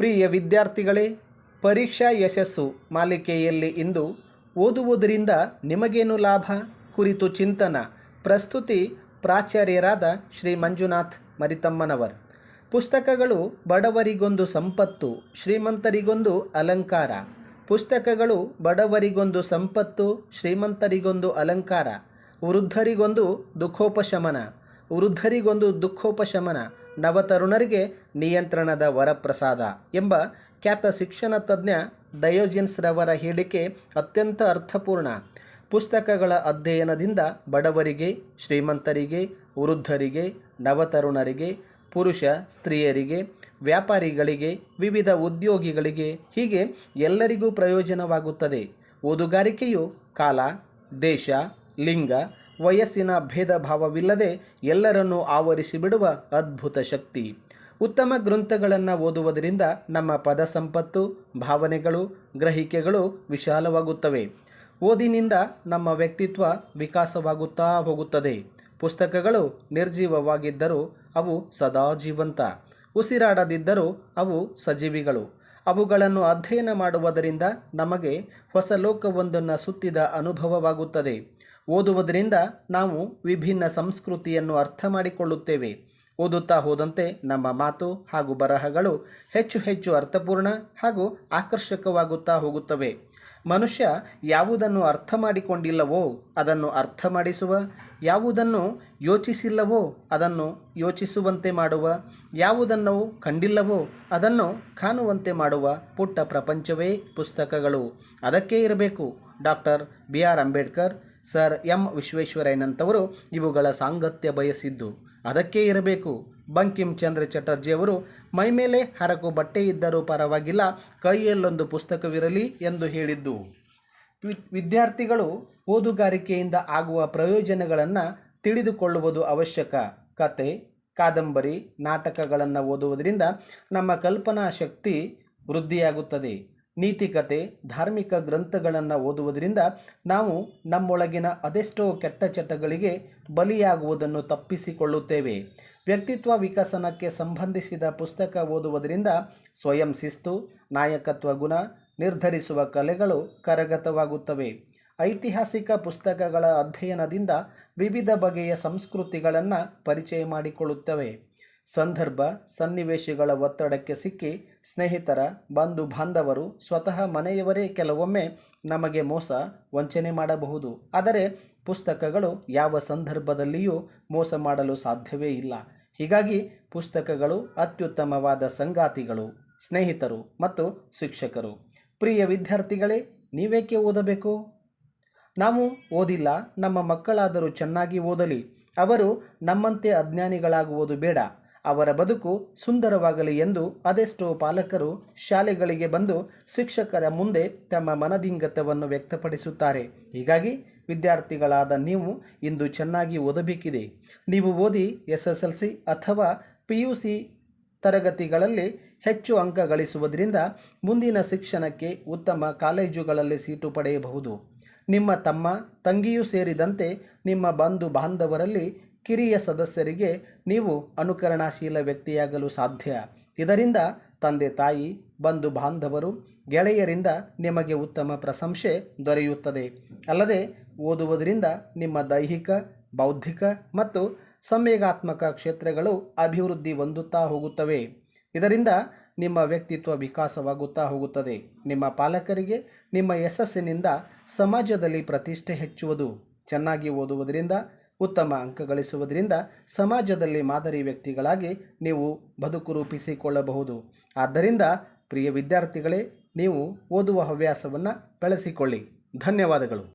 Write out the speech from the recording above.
ಪ್ರಿಯ ವಿದ್ಯಾರ್ಥಿಗಳೇ, ಪರೀಕ್ಷಾ ಯಶಸ್ಸು ಮಾಲಿಕೆಯಲ್ಲಿ ಇಂದು ಓದುವುದರಿಂದ ನಿಮಗೇನು ಲಾಭ ಕುರಿತು ಚಿಂತನ. ಪ್ರಸ್ತುತಿ ಪ್ರಾಚಾರ್ಯರಾದ ಶ್ರೀ ಮಂಜುನಾಥ್ ಮರಿತಮ್ಮನವರ್. ಪುಸ್ತಕಗಳು ಬಡವರಿಗೊಂದು ಸಂಪತ್ತು, ಶ್ರೀಮಂತರಿಗೊಂದು ಅಲಂಕಾರ. ಪುಸ್ತಕಗಳು ಬಡವರಿಗೊಂದು ಸಂಪತ್ತು, ಶ್ರೀಮಂತರಿಗೊಂದು ಅಲಂಕಾರ. ವೃದ್ಧರಿಗೊಂದು ದುಃಖೋಪಶಮನ, ನವತರುಣರಿಗೆ ನಿಯಂತ್ರಣದ ವರಪ್ರಸಾದ ಎಂಬ ಖ್ಯಾತ ಶಿಕ್ಷಣ ತಜ್ಞ ಡಯೋಜಿನ್ಸ್ ರವರ ಹೇಳಿಕೆ ಅತ್ಯಂತ ಅರ್ಥಪೂರ್ಣ. ಪುಸ್ತಕಗಳ ಅಧ್ಯಯನದಿಂದ ಬಡವರಿಗೆ, ಶ್ರೀಮಂತರಿಗೆ, ವೃದ್ಧರಿಗೆ, ನವತರುಣರಿಗೆ, ಪುರುಷ ಸ್ತ್ರೀಯರಿಗೆ, ವ್ಯಾಪಾರಿಗಳಿಗೆ, ವಿವಿಧ ಉದ್ಯೋಗಿಗಳಿಗೆ, ಹೀಗೆ ಎಲ್ಲರಿಗೂ ಪ್ರಯೋಜನವಾಗುತ್ತದೆ. ಓದುಗಾರಿಕೆಯು ಕಾಲ, ದೇಶ, ಲಿಂಗ, ವಯಸ್ಸಿನ ಭೇದ ಭಾವವಿಲ್ಲದೆ ಎಲ್ಲರನ್ನೂ ಆವರಿಸಿಬಿಡುವ ಅದ್ಭುತ ಶಕ್ತಿ. ಉತ್ತಮ ಗ್ರಂಥಗಳನ್ನು ಓದುವುದರಿಂದ ನಮ್ಮ ಪದ ಸಂಪತ್ತು, ಭಾವನೆಗಳು, ಗ್ರಹಿಕೆಗಳು ವಿಶಾಲವಾಗುತ್ತವೆ. ಓದಿನಿಂದ ನಮ್ಮ ವ್ಯಕ್ತಿತ್ವ ವಿಕಾಸವಾಗುತ್ತಾ ಹೋಗುತ್ತದೆ. ಪುಸ್ತಕಗಳು ನಿರ್ಜೀವವಾಗಿದ್ದರೂ ಅವು ಸದಾ ಜೀವಂತ, ಉಸಿರಾಡದಿದ್ದರೂ ಅವು ಸಜೀವಿಗಳು. ಅವುಗಳನ್ನು ಅಧ್ಯಯನ ಮಾಡುವುದರಿಂದ ನಮಗೆ ಹೊಸ ಲೋಕವೊಂದನ್ನು ಸುತ್ತಿದ ಅನುಭವವಾಗುತ್ತದೆ. ಓದುವುದರಿಂದ ನಾವು ವಿಭಿನ್ನ ಸಂಸ್ಕೃತಿಯನ್ನು ಅರ್ಥ ಮಾಡಿಕೊಳ್ಳುತ್ತೇವೆ. ಓದುತ್ತಾ ಹೋದಂತೆ ನಮ್ಮ ಮಾತು ಹಾಗೂ ಬರಹಗಳು ಹೆಚ್ಚು ಹೆಚ್ಚು ಅರ್ಥಪೂರ್ಣ ಹಾಗೂ ಆಕರ್ಷಕವಾಗುತ್ತಾ ಹೋಗುತ್ತವೆ. ಮನುಷ್ಯ ಯಾವುದನ್ನು ಅರ್ಥ ಮಾಡಿಕೊಂಡಿಲ್ಲವೋ ಅದನ್ನು ಅರ್ಥ ಮಾಡಿಸುವ, ಯಾವುದನ್ನು ಯೋಚಿಸಿಲ್ಲವೋ ಅದನ್ನು ಯೋಚಿಸುವಂತೆ ಮಾಡುವ, ಯಾವುದನ್ನು ಕಂಡಿಲ್ಲವೋ ಅದನ್ನು ಕಾಣುವಂತೆ ಮಾಡುವ ಪುಟ್ಟ ಪ್ರಪಂಚವೇ ಪುಸ್ತಕಗಳು. ಅದಕ್ಕೆ ಇರಬೇಕು doctor BR Ambedkar, sir M ವಿಶ್ವೇಶ್ವರಯ್ಯನಂತವರು ಇವುಗಳ ಸಾಂಗತ್ಯ ಬಯಸಿದ್ದು. ಅದಕ್ಕೆ ಇರಬೇಕು ಬಂಕಿಂ ಚಂದ್ರ ಚಟರ್ಜಿಯವರು, ಮೈಮೇಲೆ ಹರಕು ಬಟ್ಟೆ ಇದ್ದರೂ ಪರವಾಗಿಲ್ಲ, ಕೈಯಲ್ಲೊಂದು ಪುಸ್ತಕವಿರಲಿ ಎಂದು ಹೇಳಿದ್ದು. ವಿದ್ಯಾರ್ಥಿಗಳು ಓದುಗಾರಿಕೆಯಿಂದ ಆಗುವ ಪ್ರಯೋಜನಗಳನ್ನು ತಿಳಿದುಕೊಳ್ಳುವುದು ಅವಶ್ಯಕ. ಕತೆ, ಕಾದಂಬರಿ, ನಾಟಕಗಳನ್ನು ಓದುವುದರಿಂದ ನಮ್ಮ ಕಲ್ಪನಾ ಶಕ್ತಿ ವೃದ್ಧಿಯಾಗುತ್ತದೆ. ನೀತಿಕತೆ, ಧಾರ್ಮಿಕ ಗ್ರಂಥಗಳನ್ನು ಓದುವುದರಿಂದ ನಾವು ನಮ್ಮೊಳಗಿನ ಅದೆಷ್ಟೋ ಕೆಟ್ಟ ಚಟಗಳಿಗೆ ಬಲಿಯಾಗುವುದನ್ನು ತಪ್ಪಿಸಿಕೊಳ್ಳುತ್ತೇವೆ. ವ್ಯಕ್ತಿತ್ವ ವಿಕಸನಕ್ಕೆ ಸಂಬಂಧಿಸಿದ ಪುಸ್ತಕ ಓದುವುದರಿಂದ ಸ್ವಯಂ ಶಿಸ್ತು, ನಾಯಕತ್ವ ಗುಣ, ನಿರ್ಧರಿಸುವ ಕಲೆಗಳು ಕರಗತವಾಗುತ್ತವೆ. ಐತಿಹಾಸಿಕ ಪುಸ್ತಕಗಳ ಅಧ್ಯಯನದಿಂದ ವಿವಿಧ ಬಗೆಯ ಸಂಸ್ಕೃತಿಗಳನ್ನು ಪರಿಚಯ ಮಾಡಿಕೊಳ್ಳುತ್ತವೆ. ಸಂದರ್ಭ ಸನ್ನಿವೇಶಗಳ ಒತ್ತಡಕ್ಕೆ ಸಿಕ್ಕಿ ಸ್ನೇಹಿತರ, ಬಂಧು ಬಾಂಧವರು, ಸ್ವತಃ ಮನೆಯವರೇ ಕೆಲವೊಮ್ಮೆ ನಮಗೆ ಮೋಸ, ವಂಚನೆ ಮಾಡಬಹುದು. ಆದರೆ ಪುಸ್ತಕಗಳು ಯಾವ ಸಂದರ್ಭದಲ್ಲಿಯೂ ಮೋಸ ಮಾಡಲು ಸಾಧ್ಯವೇ ಇಲ್ಲ. ಹೀಗಾಗಿ ಪುಸ್ತಕಗಳು ಅತ್ಯುತ್ತಮವಾದ ಸಂಗಾತಿಗಳು, ಸ್ನೇಹಿತರು ಮತ್ತು ಶಿಕ್ಷಕರು. ಪ್ರಿಯ ವಿದ್ಯಾರ್ಥಿಗಳೇ, ನೀವೇಕೆ ಓದಬೇಕು? ನಾವು ಓದಿಲ್ಲ, ನಮ್ಮ ಮಕ್ಕಳಾದರೂ ಚೆನ್ನಾಗಿ ಓದಲಿ. ಅವರು ನಮ್ಮಂತೆ ಅಜ್ಞಾನಿಗಳಾಗುವುದು ಬೇಡ. ಅವರ ಬದುಕು ಸುಂದರವಾಗಲಿ ಎಂದು ಅದೆಷ್ಟೋ ಪಾಲಕರು ಶಾಲೆಗಳಿಗೆ ಬಂದು ಶಿಕ್ಷಕರ ಮುಂದೆ ತಮ್ಮ ಮನದಿಂಗತವನ್ನು ವ್ಯಕ್ತಪಡಿಸುತ್ತಾರೆ. ಹೀಗಾಗಿ ವಿದ್ಯಾರ್ಥಿಗಳಾದ ನೀವು ಇಂದು ಚೆನ್ನಾಗಿ ಓದಬೇಕಿದೆ. ನೀವು ಓದಿ SSLC ಅಥವಾ PUC ತರಗತಿಗಳಲ್ಲಿ ಹೆಚ್ಚು ಅಂಕ ಗಳಿಸುವುದರಿಂದ ಮುಂದಿನ ಶಿಕ್ಷಣಕ್ಕೆ ಉತ್ತಮ ಕಾಲೇಜುಗಳಲ್ಲಿ ಸೀಟು ಪಡೆಯಬಹುದು. ನಿಮ್ಮ ತಮ್ಮ, ತಂಗಿಯೂ ಸೇರಿದಂತೆ ನಿಮ್ಮ ಬಂಧು ಬಾಂಧವರಲ್ಲಿ ಕಿರಿಯ ಸದಸ್ಯರಿಗೆ ನೀವು ಅನುಕರಣಾಶೀಲ ವ್ಯಕ್ತಿಯಾಗಲು ಸಾಧ್ಯ. ಇದರಿಂದ ತಂದೆ ತಾಯಿ, ಬಂಧು ಬಾಂಧವರು, ಗೆಳೆಯರಿಂದ ನಿಮಗೆ ಉತ್ತಮ ಪ್ರಶಂಸೆ ದೊರೆಯುತ್ತದೆ. ಅಲ್ಲದೆ ಓದುವುದರಿಂದ ನಿಮ್ಮ ದೈಹಿಕ, ಬೌದ್ಧಿಕ ಮತ್ತು ಸಂವೇಗಾತ್ಮಕ ಕ್ಷೇತ್ರಗಳು ಅಭಿವೃದ್ಧಿ ಹೊಂದುತ್ತಾ ಹೋಗುತ್ತವೆ. ಇದರಿಂದ ನಿಮ್ಮ ವ್ಯಕ್ತಿತ್ವ ವಿಕಾಸವಾಗುತ್ತಾ ಹೋಗುತ್ತದೆ. ನಿಮ್ಮ ಪಾಲಕರಿಗೆ ನಿಮ್ಮ ಯಶಸ್ಸಿನಿಂದ ಸಮಾಜದಲ್ಲಿ ಪ್ರತಿಷ್ಠೆ ಹೆಚ್ಚುವುದು. ಚೆನ್ನಾಗಿ ಓದುವುದರಿಂದ, ಉತ್ತಮ ಅಂಕ ಗಳಿಸುವುದರಿಂದ ಸಮಾಜದಲ್ಲಿ ಮಾದರಿ ವ್ಯಕ್ತಿಗಳಾಗಿ ನೀವು ಬದುಕು ರೂಪಿಸಿಕೊಳ್ಳಬಹುದು. ಆದ್ದರಿಂದ ಪ್ರಿಯ ವಿದ್ಯಾರ್ಥಿಗಳೇ, ನೀವು ಓದುವ ಹವ್ಯಾಸವನ್ನು ಬೆಳೆಸಿಕೊಳ್ಳಿ. ಧನ್ಯವಾದಗಳು.